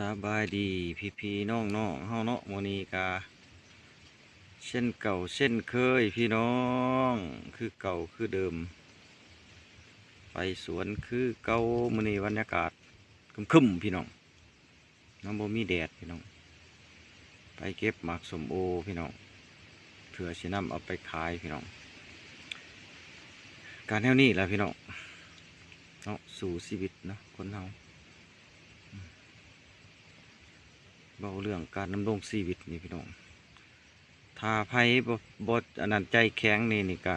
สบายดีพี่น้องเฮาเนาะโมอนีกาเช่นเก่าเช่นเคยพี่น้องคือเก่าคือเดิมไปสวนคือเก่ามื้อนี้บรรยากาศครึมๆพี่น้องน้ำบ่มีแดดพี่น้องไปเก็บหมากสมโอพี่น้องเผื่อสินำเอาไปขายพี่น้องการแนวนี้แหละพี่น้องเนาะสู่ชีวิตเนาะคนเฮาเบาเรื่องการดำรงชีวิตนี่พี่น้องถ้าไผบ่อันนั้นใจแข็งนี่ก็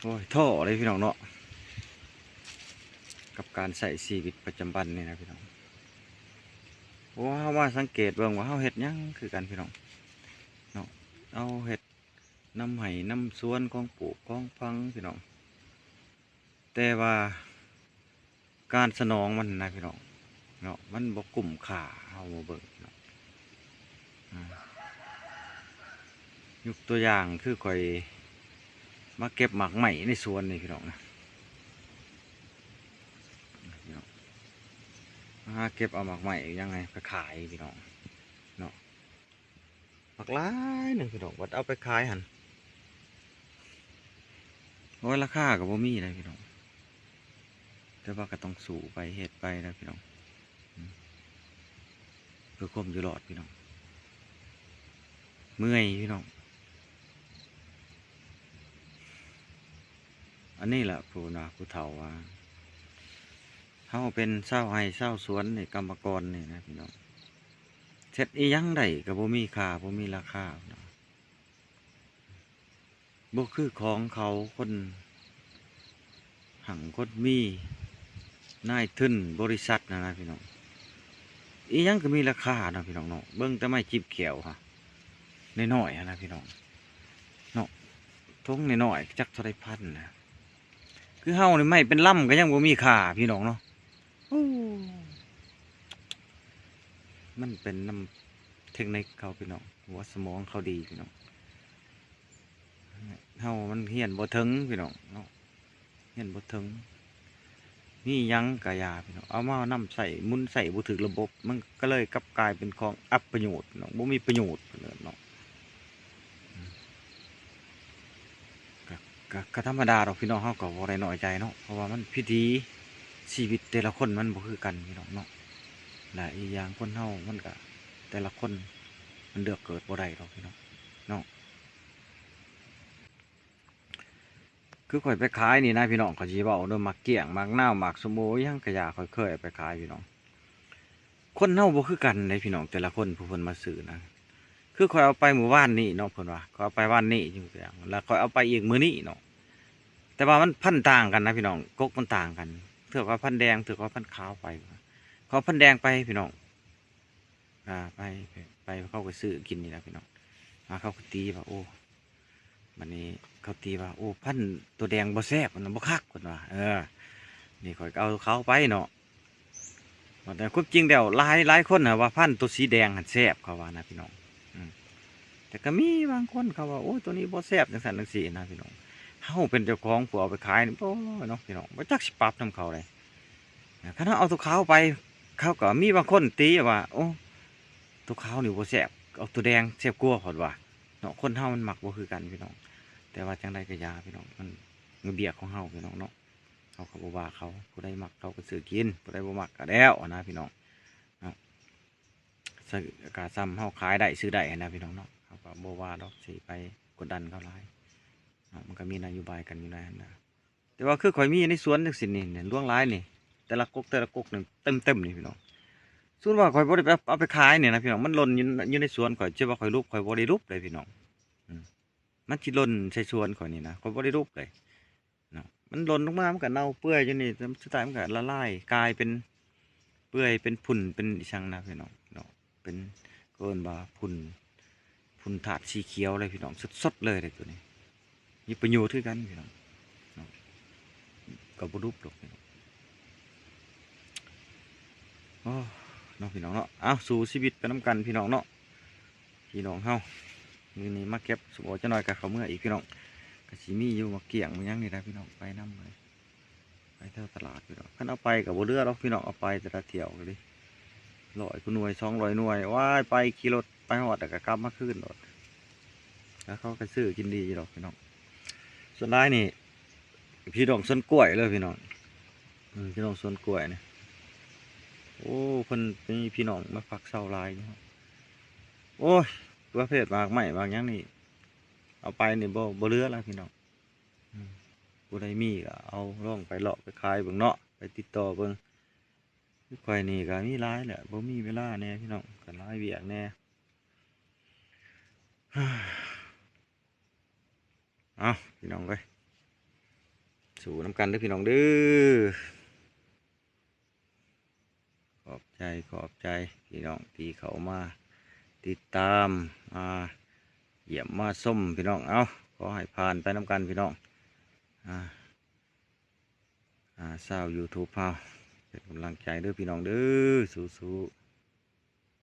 โอ้ยท้อเลยพี่น้องเนาะกับการใช้ชีวิตประจำวันนี่นะพี่น้องว่าเฮามาสังเกตเบิ่งว่าเฮาเฮ็ดหยังคือกันพี่น้องเนาะเอาเฮ็ดน้ำไห้น้ำสวนของปลูกของฟังพี่น้องแต่ว่าการสนองมันนะพี่น้องเนาะมันบ่คุ้มค่าเฮามาเบิ่งเนาะยกตัวอย่างคือข่อยมาเก็บหมากไหม้ในสวนนี่พี่น้องนะพี่น้องมาเก็บเอาหมากไหม้ยังไงไปขายพี่น้องเนาะหมากหลายหนึ่งพี่น้องวัดเอาไปขายหั่นโอ้ยราคาก็บ่มีเลยพี่น้องแต่ว่าก็ต้องสู้ไปเฮ็ดไปนะพี่น้องเพื่อความอยู่รอดพี่น้องเมื่อยพี่น้องอันนี้แหละผู้เฒ่าว่าเฮาเป็นชาวไร่ชาวสวนนี่กรรมกรนี่นะพี่น้องเฮ็ดอีหยังได้ก็บ่มีค่าบ่มีราคาเนาะบ่คือของเขาคนหังคนมีนายทุนบริษัทนะพี่น้องอีหยังก็มีราคานะพี่น้องเนาะเบิ่งแต่ไม้จิบแขวฮะน้อยๆนะพี่น้องเนาะทงน้อยๆจักเท่าไรพันนะคือเฮานี่ไม่เป็นลำก็ยังบ่มีค่าพี่น้องเนาะโอ้มันเป็นน้ำเทคนิคเขาพี่น้องหัวสมองเขาดีพี่น้องเฮามันเฮียนบ่ถึงพี่น้องเนาะเฮียนบ่ถึงนี่ยังกะยาพี่น้องเอามานำใส่มุนใส่บ่ถึกระบบมันก็เลยกลับกลายเป็นของอัปประโยชน์เนาะบ่มีประโยชน์เนาะก็ธรรมดาดอกพี่น้องเฮาก็บ่ได้น้อยใจเนาะเพราะว่ามันพิธีชีวิตแต่ละคนมันบ่คือกันพี่น้องเนาะและอีกอย่างคนเฮามันก็แต่ละคนมันเลือกเกิดบ่ได้ดอกพี่น้องเนาะคือข่อยไปขายนี่นะพี่น้องก็สิเว้าเด้อมักเกี้ยงมักนาวมักสมโอยังกะยาข่อยเคยเอาไปขายพี่น้องคนเฮาบ่คือกันเด้พี่น้องแต่ละคนผู้เพิ่นมาซื้อนะคือข่อยเอาไปมื้อวานนี้เนาะเพิ่นว่าข่อยเอาไปวันนี้จังซี่แล้วข่อยเอาไปอีกมื้อนี้เนาะแต่ว่ามันพันธุ์ต่างกันนะพี่น้องกกมันต่างกันเถือกว่าพันธุ์แดงเถือกว่าพันธุ์ขาวไปเขาพันธุ์แดงไปพี่น้องไปเขาก็ซื้อกินนี่นะพี่น้องมาเขาก็ตีว่าโอ้วันนี้เขาตีว่าโอ้พันธุ์ตัวแดงบ่แซ่บมันบ่คักคนว่านี่ข่อยก็เอาเขาไปเนาะแต่ความจริงแล้วหลายคนนะว่าพันธุ์ตัวสีแดงหันแซ่บเขาว่านะพี่น้องแต่ก็มีบางคนเขาว่าโอ้ตัวนี้บ่แซ่บจังสันจังสีนะพี่น้องเฮาเป็นเจ้าของผู้เอาไปขายนี่โอ้เนาะพี่น้องบ่จักสิปรับนำเขาเลยคันเอาตัวขาวไปเขาก็มีบางคนตีว่าโอ้ตัวขาวนี่บ่แซ่บเอาตัวแดงแซ่บกว่าเพิ่นว่าเนาะคนเฮามันมักบ่คือกันพี่น้องแต่ว่าจังไดก็ยาพี่น้องมันเบียกของเฮาพี่น้องเนาะเขาก็บ่ว่าเขาผู้ใดมักเขาก็ซื้อกินผู้ใดบ่มักก็แล้วนะพี่น้องเนาะซื้อกะซ้ำเฮาขายได้ซื้อได้นะพี่น้องเนาะเขาก็บ่ว่าดอกสิไปกดดันเขาหลายมันก็มีนโยบายกันอยู่ในนั้นนะแต่ว่าคือข่อยมีในสวนจังซี่นี่เนี่ยล่วงหลายนี่แต่ละกกนี่เต็มนี่พี่น้องส่วนว่าข่อยบ่ได้เอาไปขายเนี่ยนะพี่น้องมันหล่นอยู่ในสวนข่อยเชื่อว่าข่อยรูปข่อยบ่ได้รูปเลยพี่น้องมันสิหล่นใส่สวนข่อยนี่นะข่อยบ่ได้รูปเลยเนาะมันหล่นลงมามันก็เน่าเปื่อยอยู่นี่สุดท้ายมันก็ละลายกลายเป็นเปื่อยเป็นฝุ่นเป็นอีสังนะพี่น้องเนาะเป็นเกินว่าฝุ่นถาดสีเขียวเลยพี่น้องสดๆเลยตัวนี้มีประโยชน์คือกันพี่น้องเนาะก็บ่รูปหรอกพี่น้องโอ้เนาะพี่น้องเนาะเอาสู่ชีวิตไปน้ำกันพี่น้องเนาะพี่น้องเฮามื้อนี้มาเก็บสมโอจะน้อยกับเขาเมื่ออีกพี่น้อง ก็สิมีอยู่มาเกี่ยงมันยังนี่นะพี่น้องไปนำเลยไปเที่ยวตลาดพี่น้องคันเอาไปกับบ่เรือหรอกพี่น้องเอาไปแต่ละเที่ยวเลย100กูหน่วย200หน่วยว้ายไปขี่รถไปฮอดแล้วก็กลับมาคืนรถแล้วเขาก็ซื้อกินดีอยู่ดอกพี่น้องส่วนได้นี่พี่น้องสวนกล้วยเลยพี่น้องพี่น้องสวนกล้วยนี่โอ้เพิ่นมีพี่น้องมาพักเช้าหลายอยู่ครับโอ้ยประเภทมากใหม่บางอย่างนี่เอาไปนี่บ่เหลือแล้วพี่น้องผู้ใดมีก็เอาล่องไปเลาะไปขายเบิ่งเนาะไปติดต่อเบิ่งข่อยนี่ก็มีหลายแหละบ่มีเวลาแน่พี่น้องก็หลายเวียกแน่ เอาพี่น้องเอ้ยสู่น้ำกันเด้อพี่น้องเด้อขอบใจพี่น้องที่เขามาติดตามเยี่ยมมาส้มพี่น้องเอาขอให้ผ่านไปน้ำกันพี่น้องชาว YouTube เฮาเป็นกำลังใจเด้อพี่น้องเด้อสู้ๆ